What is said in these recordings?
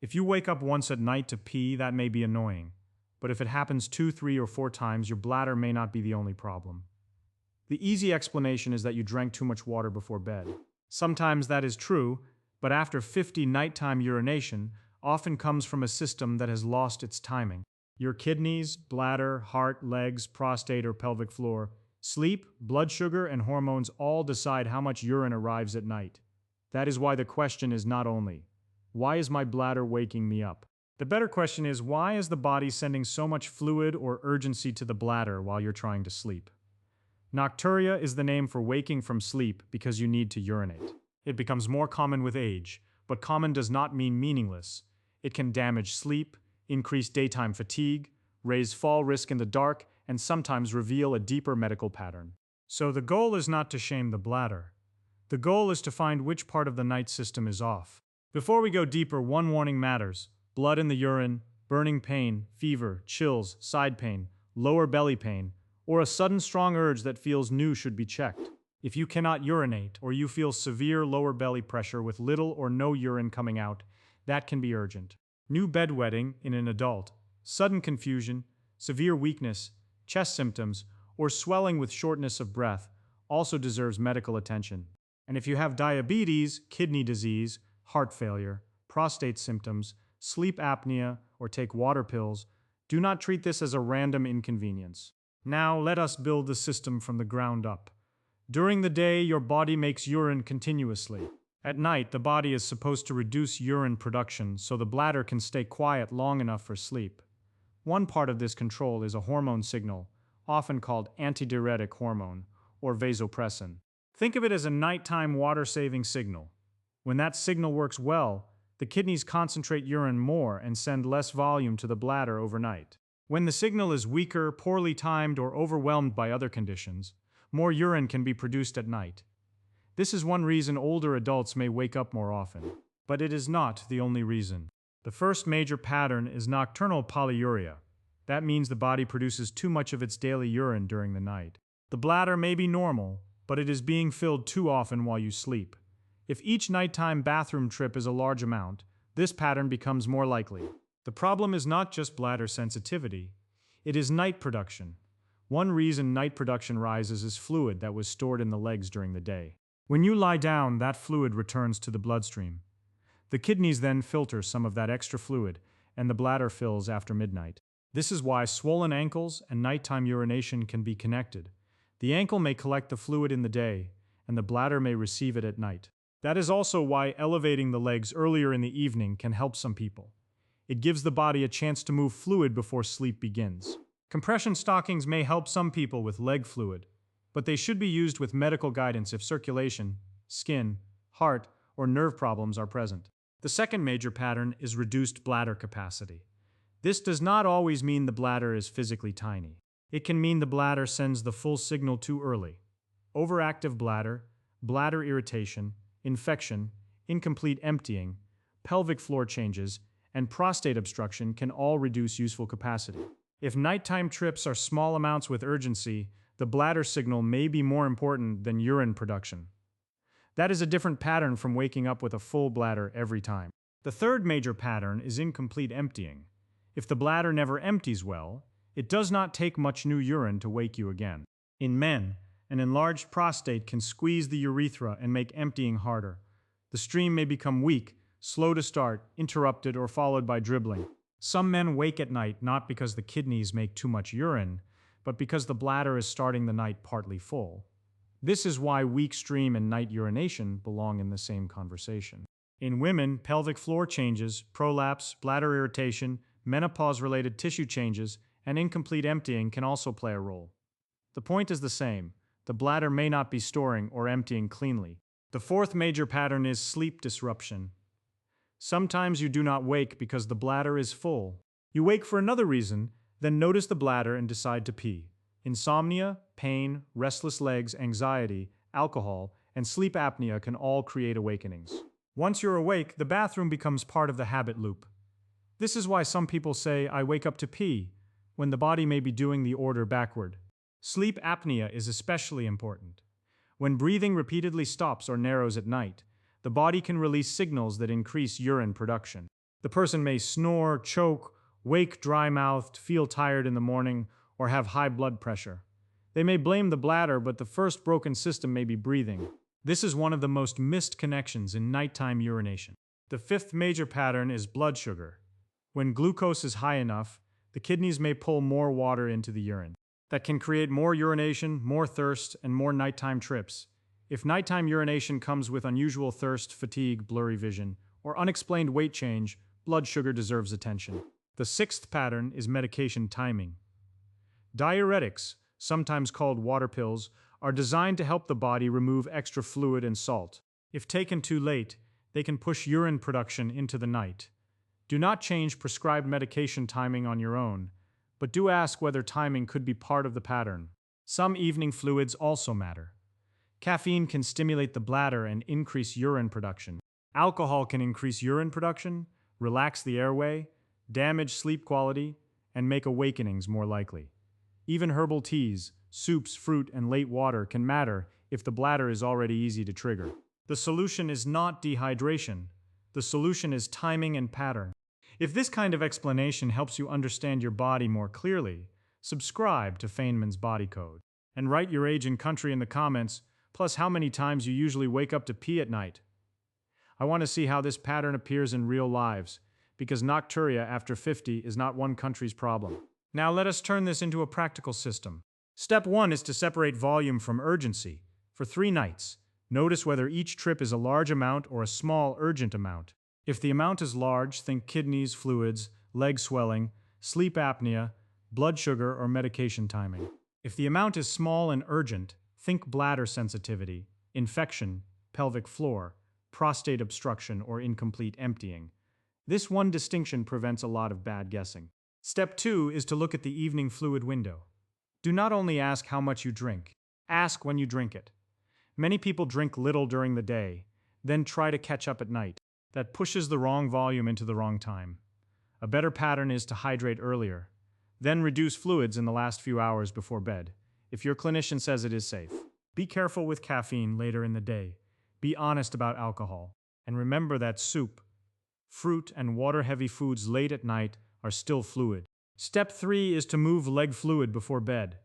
If you wake up once at night to pee, that may be annoying. But if it happens 2, 3, or 4 times, your bladder may not be the only problem. The easy explanation is that you drank too much water before bed. Sometimes that is true, but after 50 nighttime urination often comes from a system that has lost its timing. Your kidneys, bladder, heart, legs, prostate, or pelvic floor, sleep, blood sugar, and hormones all decide how much urine arrives at night. That is why the question is not only, why is my bladder waking me up? The better question is, why is the body sending so much fluid or urgency to the bladder while you're trying to sleep? Nocturia is the name for waking from sleep because you need to urinate. It becomes more common with age, but common does not mean meaningless. It can damage sleep, increase daytime fatigue, raise fall risk in the dark, and sometimes reveal a deeper medical pattern. So the goal is not to shame the bladder. The goal is to find which part of the night system is off. Before we go deeper, one warning matters. Blood in the urine, burning pain, fever, chills, side pain, lower belly pain, or a sudden strong urge that feels new should be checked. If you cannot urinate or you feel severe lower belly pressure with little or no urine coming out, that can be urgent. New bedwetting in an adult, sudden confusion, severe weakness, chest symptoms, or swelling with shortness of breath also deserves medical attention. And if you have diabetes, kidney disease, heart failure, prostate symptoms, sleep apnea, or take water pills, do not treat this as a random inconvenience. Now let us build the system from the ground up. During the day, your body makes urine continuously. At night, the body is supposed to reduce urine production so the bladder can stay quiet long enough for sleep. One part of this control is a hormone signal, often called antidiuretic hormone, or vasopressin. Think of it as a nighttime water-saving signal. When that signal works well, the kidneys concentrate urine more and send less volume to the bladder overnight. When the signal is weaker, poorly timed, or overwhelmed by other conditions, more urine can be produced at night. This is one reason older adults may wake up more often. But it is not the only reason. The first major pattern is nocturnal polyuria. That means the body produces too much of its daily urine during the night. The bladder may be normal, but it is being filled too often while you sleep. If each nighttime bathroom trip is a large amount, this pattern becomes more likely. The problem is not just bladder sensitivity, it is night production. One reason night production rises is fluid that was stored in the legs during the day. When you lie down, that fluid returns to the bloodstream. The kidneys then filter some of that extra fluid, and the bladder fills after midnight. This is why swollen ankles and nighttime urination can be connected. The ankle may collect the fluid in the day, and the bladder may receive it at night. That is also why elevating the legs earlier in the evening can help some people. It gives the body a chance to move fluid before sleep begins. Compression stockings may help some people with leg fluid, but they should be used with medical guidance if circulation, skin, heart, or nerve problems are present. The second major pattern is reduced bladder capacity. This does not always mean the bladder is physically tiny. It can mean the bladder sends the full signal too early. Overactive bladder, bladder irritation, infection, incomplete emptying, pelvic floor changes, and prostate obstruction can all reduce useful capacity. If nighttime trips are small amounts with urgency, the bladder signal may be more important than urine production. That is a different pattern from waking up with a full bladder every time. The third major pattern is incomplete emptying. If the bladder never empties well, it does not take much new urine to wake you again. In men, an enlarged prostate can squeeze the urethra and make emptying harder. The stream may become weak, slow to start, interrupted, or followed by dribbling. Some men wake at night not because the kidneys make too much urine, but because the bladder is starting the night partly full. This is why weak stream and night urination belong in the same conversation. In women, pelvic floor changes, prolapse, bladder irritation, menopause-related tissue changes, and incomplete emptying can also play a role. The point is the same. The bladder may not be storing or emptying cleanly. The fourth major pattern is sleep disruption. Sometimes you do not wake because the bladder is full. You wake for another reason, then notice the bladder and decide to pee. Insomnia, pain, restless legs, anxiety, alcohol, and sleep apnea can all create awakenings. Once you're awake, the bathroom becomes part of the habit loop. This is why some people say, "I wake up to pee," when the body may be doing the order backward. Sleep apnea is especially important. When breathing repeatedly stops or narrows at night, the body can release signals that increase urine production. The person may snore, choke, wake dry-mouthed, feel tired in the morning, or have high blood pressure. They may blame the bladder, but the first broken system may be breathing. This is one of the most missed connections in nighttime urination. The fifth major pattern is blood sugar. When glucose is high enough, the kidneys may pull more water into the urine. That can create more urination, more thirst, and more nighttime trips. If nighttime urination comes with unusual thirst, fatigue, blurry vision, or unexplained weight change, blood sugar deserves attention. The sixth pattern is medication timing. Diuretics, sometimes called water pills, are designed to help the body remove extra fluid and salt. If taken too late, they can push urine production into the night. Do not change prescribed medication timing on your own, but do ask whether timing could be part of the pattern. Some evening fluids also matter. Caffeine can stimulate the bladder and increase urine production. Alcohol can increase urine production, relax the airway, damage sleep quality, and make awakenings more likely. Even herbal teas, soups, fruit, and late water can matter if the bladder is already easy to trigger. The solution is not dehydration. The solution is timing and pattern. If this kind of explanation helps you understand your body more clearly, subscribe to Feynman's Body Code. And write your age and country in the comments, plus how many times you usually wake up to pee at night. I want to see how this pattern appears in real lives, because Nocturia after 50 is not one country's problem. Now let us turn this into a practical system. Step 1 is to separate volume from urgency. For 3 nights, notice whether each trip is a large amount or a small, urgent amount. If the amount is large, think kidneys, fluids, leg swelling, sleep apnea, blood sugar, or medication timing. If the amount is small and urgent, think bladder sensitivity, infection, pelvic floor, prostate obstruction, or incomplete emptying. This one distinction prevents a lot of bad guessing. Step 2 is to look at the evening fluid window. Do not only ask how much you drink, ask when you drink it. Many people drink little during the day, then try to catch up at night. That pushes the wrong volume into the wrong time. A better pattern is to hydrate earlier, then reduce fluids in the last few hours before bed, if your clinician says it is safe. Be careful with caffeine later in the day. Be honest about alcohol. And remember that soup, fruit, and water-heavy foods late at night are still fluid. Step 3 is to move leg fluid before bed.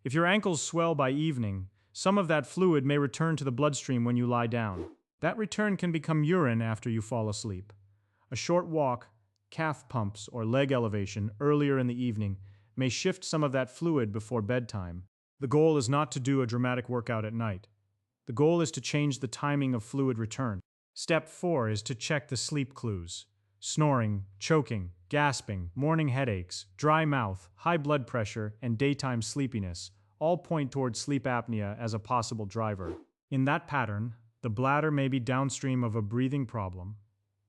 If your ankles swell by evening, some of that fluid may return to the bloodstream when you lie down. That return can become urine after you fall asleep. A short walk, calf pumps, or leg elevation earlier in the evening may shift some of that fluid before bedtime. The goal is not to do a dramatic workout at night. The goal is to change the timing of fluid return. Step 4 is to check the sleep clues. Snoring, choking, gasping, morning headaches, dry mouth, high blood pressure, and daytime sleepiness all point toward sleep apnea as a possible driver. In that pattern, the bladder may be downstream of a breathing problem.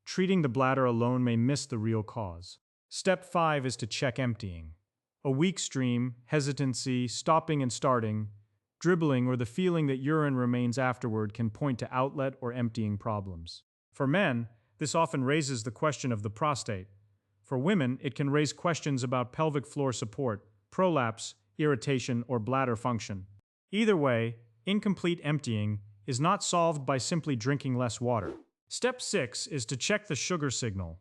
Treating the bladder alone may miss the real cause. Step 5 is to check emptying. A weak stream, hesitancy, stopping and starting, dribbling, or the feeling that urine remains afterward can point to outlet or emptying problems. For men, this often raises the question of the prostate. For women, it can raise questions about pelvic floor support, prolapse, irritation, or bladder function. Either way, incomplete emptying is not solved by simply drinking less water. Step 6 is to check the sugar signal.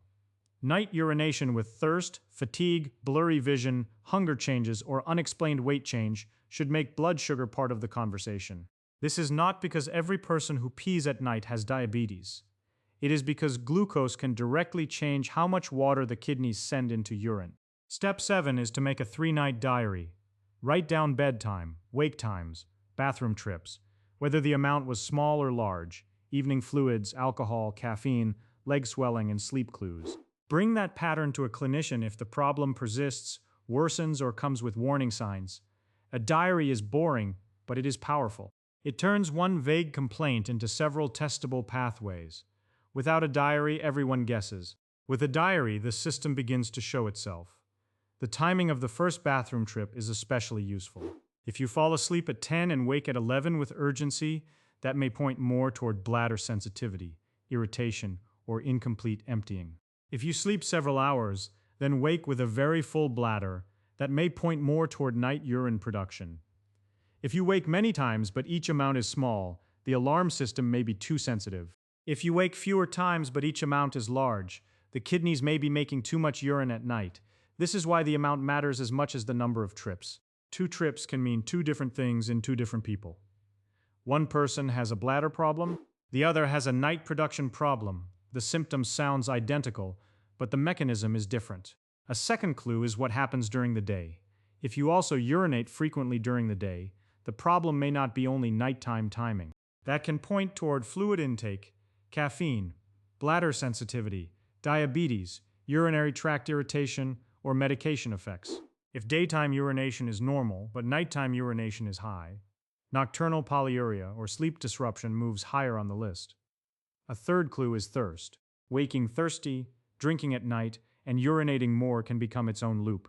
Night urination with thirst, fatigue, blurry vision, hunger changes, or unexplained weight change should make blood sugar part of the conversation. This is not because every person who pees at night has diabetes. It is because glucose can directly change how much water the kidneys send into urine. Step 7 is to make a 3-night diary. Write down bedtime, wake times, bathroom trips, whether the amount was small or large, evening fluids, alcohol, caffeine, leg swelling, and sleep clues. Bring that pattern to a clinician if the problem persists, worsens, or comes with warning signs. A diary is boring, but it is powerful. It turns one vague complaint into several testable pathways. Without a diary, everyone guesses. With a diary, the system begins to show itself. The timing of the first bathroom trip is especially useful. If you fall asleep at 10 and wake at 11 with urgency, that may point more toward bladder sensitivity, irritation, or incomplete emptying. If you sleep several hours, then wake with a very full bladder, that may point more toward night urine production. If you wake many times but each amount is small, the alarm system may be too sensitive. If you wake fewer times but each amount is large, The kidneys may be making too much urine at night. This is why the amount matters as much as the number of trips. 2 trips can mean 2 different things in 2 different people. One person has a bladder problem, the other has a night production problem. The symptom sounds identical, but the mechanism is different. A second clue is what happens during the day. If you also urinate frequently during the day, the problem may not be only nighttime timing. That can point toward fluid intake, caffeine, bladder sensitivity, diabetes, urinary tract irritation, or medication effects. If daytime urination is normal, but nighttime urination is high, nocturnal polyuria or sleep disruption moves higher on the list. A third clue is thirst. Waking thirsty, drinking at night, and urinating more can become its own loop.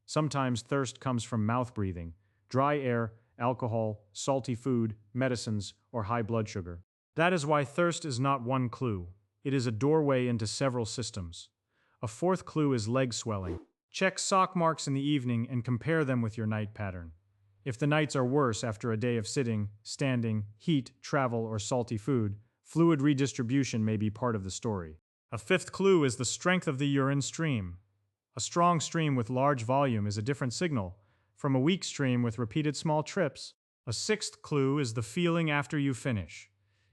Sometimes thirst comes from mouth breathing, dry air, alcohol, salty food, medicines, or high blood sugar. That is why thirst is not one clue. It is a doorway into several systems. A fourth clue is leg swelling. Check sock marks in the evening and compare them with your night pattern. If the nights are worse after a day of sitting, standing, heat, travel, or salty food, fluid redistribution may be part of the story. A fifth clue is the strength of the urine stream. A strong stream with large volume is a different signal from a weak stream with repeated small trips. A sixth clue is the feeling after you finish.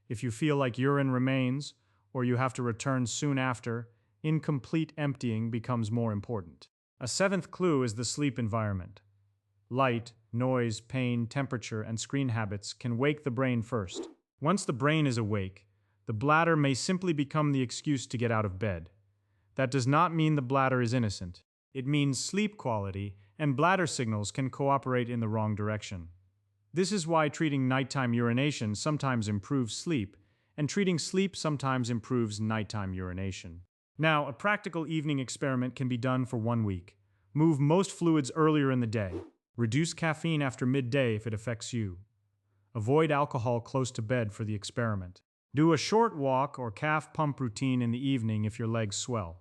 If you feel like urine remains, or you have to return soon after, incomplete emptying becomes more important. A seventh clue is the sleep environment. Light, noise, pain, temperature, and screen habits can wake the brain first. Once the brain is awake, the bladder may simply become the excuse to get out of bed. That does not mean the bladder is innocent. It means sleep quality and bladder signals can cooperate in the wrong direction. This is why treating nighttime urination sometimes improves sleep, and treating sleep sometimes improves nighttime urination. Now, a practical evening experiment can be done for 1 week. Move most fluids earlier in the day. Reduce caffeine after midday if it affects you. Avoid alcohol close to bed for the experiment. Do a short walk or calf pump routine in the evening if your legs swell.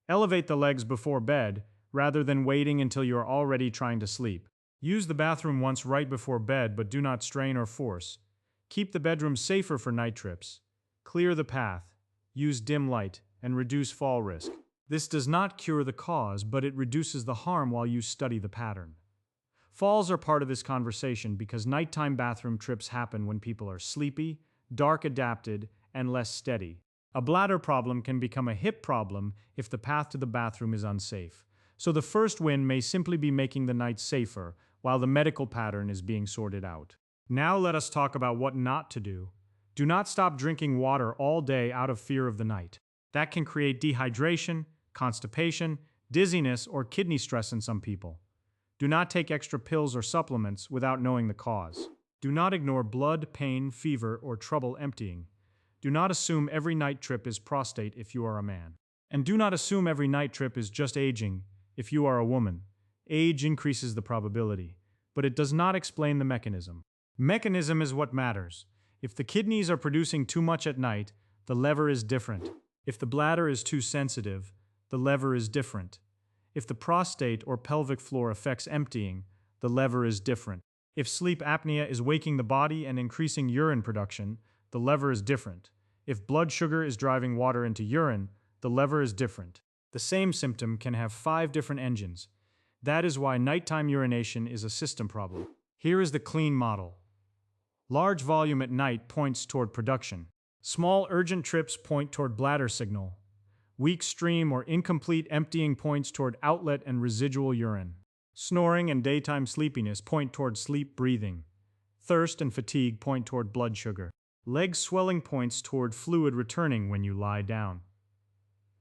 Elevate the legs before bed rather than waiting until you are already trying to sleep. Use the bathroom once right before bed, but do not strain or force. Keep the bedroom safer for night trips. Clear the path. Use dim light and reduce fall risk. This does not cure the cause, but it reduces the harm while you study the pattern. Falls are part of this conversation because nighttime bathroom trips happen when people are sleepy, dark adapted, and less steady. A bladder problem can become a hip problem if the path to the bathroom is unsafe. So the first win may simply be making the night safer, while the medical pattern is being sorted out. Now let us talk about what not to do. Do not stop drinking water all day out of fear of the night. That can create dehydration, constipation, dizziness, or kidney stress in some people. Do not take extra pills or supplements without knowing the cause. Do not ignore blood, pain, fever, or trouble emptying. Do not assume every night trip is prostate if you are a man. And do not assume every night trip is just aging if you are a woman. Age increases the probability, but it does not explain the mechanism. Mechanism is what matters. If the kidneys are producing too much at night, the lever is different. If the bladder is too sensitive, the lever is different. If the prostate or pelvic floor affects emptying, the lever is different. If sleep apnea is waking the body and increasing urine production, the lever is different. If blood sugar is driving water into urine, the lever is different. The same symptom can have 5 different engines. That is why nighttime urination is a system problem. Here is the clean model. Large volume at night points toward production. Small urgent trips point toward bladder signal. Weak stream or incomplete emptying points toward outlet and residual urine. Snoring and daytime sleepiness point toward sleep breathing. Thirst and fatigue point toward blood sugar. Leg swelling points toward fluid returning when you lie down.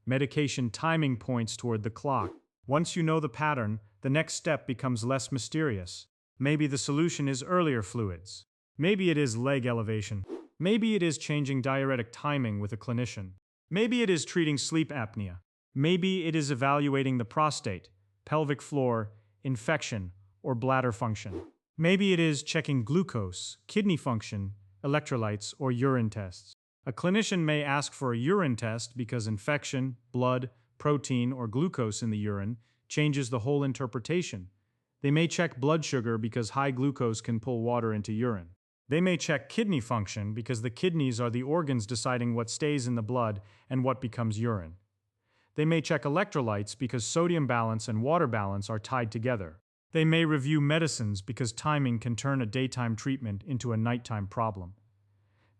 Medication timing points toward the clock. Once you know the pattern, the next step becomes less mysterious. Maybe the solution is earlier fluids. Maybe it is leg elevation. Maybe it is changing diuretic timing with a clinician. Maybe it is treating sleep apnea. Maybe it is evaluating the prostate, pelvic floor, infection, or bladder function. Maybe it is checking glucose, kidney function, electrolytes, or urine tests. A clinician may ask for a urine test because infection, blood, protein, or glucose in the urine changes the whole interpretation. They may check blood sugar because high glucose can pull water into urine. They may check kidney function because the kidneys are the organs deciding what stays in the blood and what becomes urine. They may check electrolytes because sodium balance and water balance are tied together. They may review medicines because timing can turn a daytime treatment into a nighttime problem.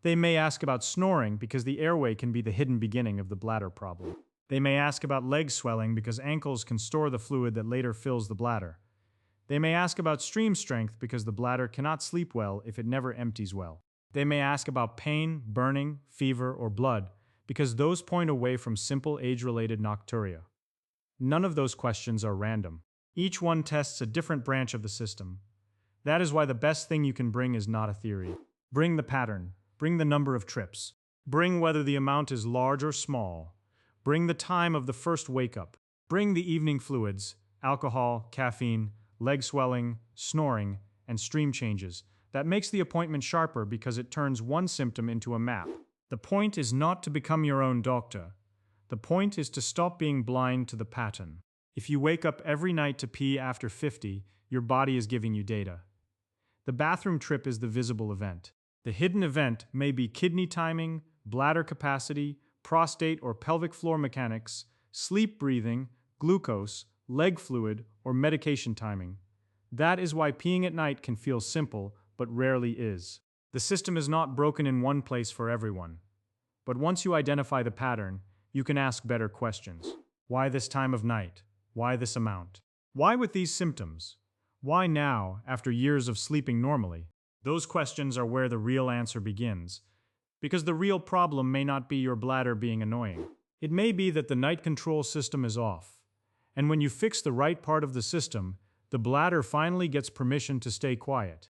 They may ask about snoring because the airway can be the hidden beginning of the bladder problem. They may ask about leg swelling because ankles can store the fluid that later fills the bladder. They may ask about stream strength because the bladder cannot sleep well if it never empties well. They may ask about pain, burning, fever, or blood because those point away from simple age-related nocturia. None of those questions are random. Each one tests a different branch of the system. That is why the best thing you can bring is not a theory. Bring the pattern. Bring the number of trips. Bring whether the amount is large or small. Bring the time of the first wake-up. Bring the evening fluids, alcohol, caffeine, leg swelling, snoring, and stream changes. That makes the appointment sharper because it turns one symptom into a map. The point is not to become your own doctor. The point is to stop being blind to the pattern. If you wake up every night to pee after 50, your body is giving you data. The bathroom trip is the visible event. The hidden event may be kidney timing, bladder capacity, prostate or pelvic floor mechanics, sleep breathing, glucose, leg fluid, or medication timing. That is why peeing at night can feel simple, but rarely is. The system is not broken in one place for everyone. But once you identify the pattern, you can ask better questions. Why this time of night? Why this amount? Why with these symptoms? Why now, after years of sleeping normally? Those questions are where the real answer begins, because the real problem may not be your bladder being annoying. It may be that the night control system is off, and when you fix the right part of the system, the bladder finally gets permission to stay quiet.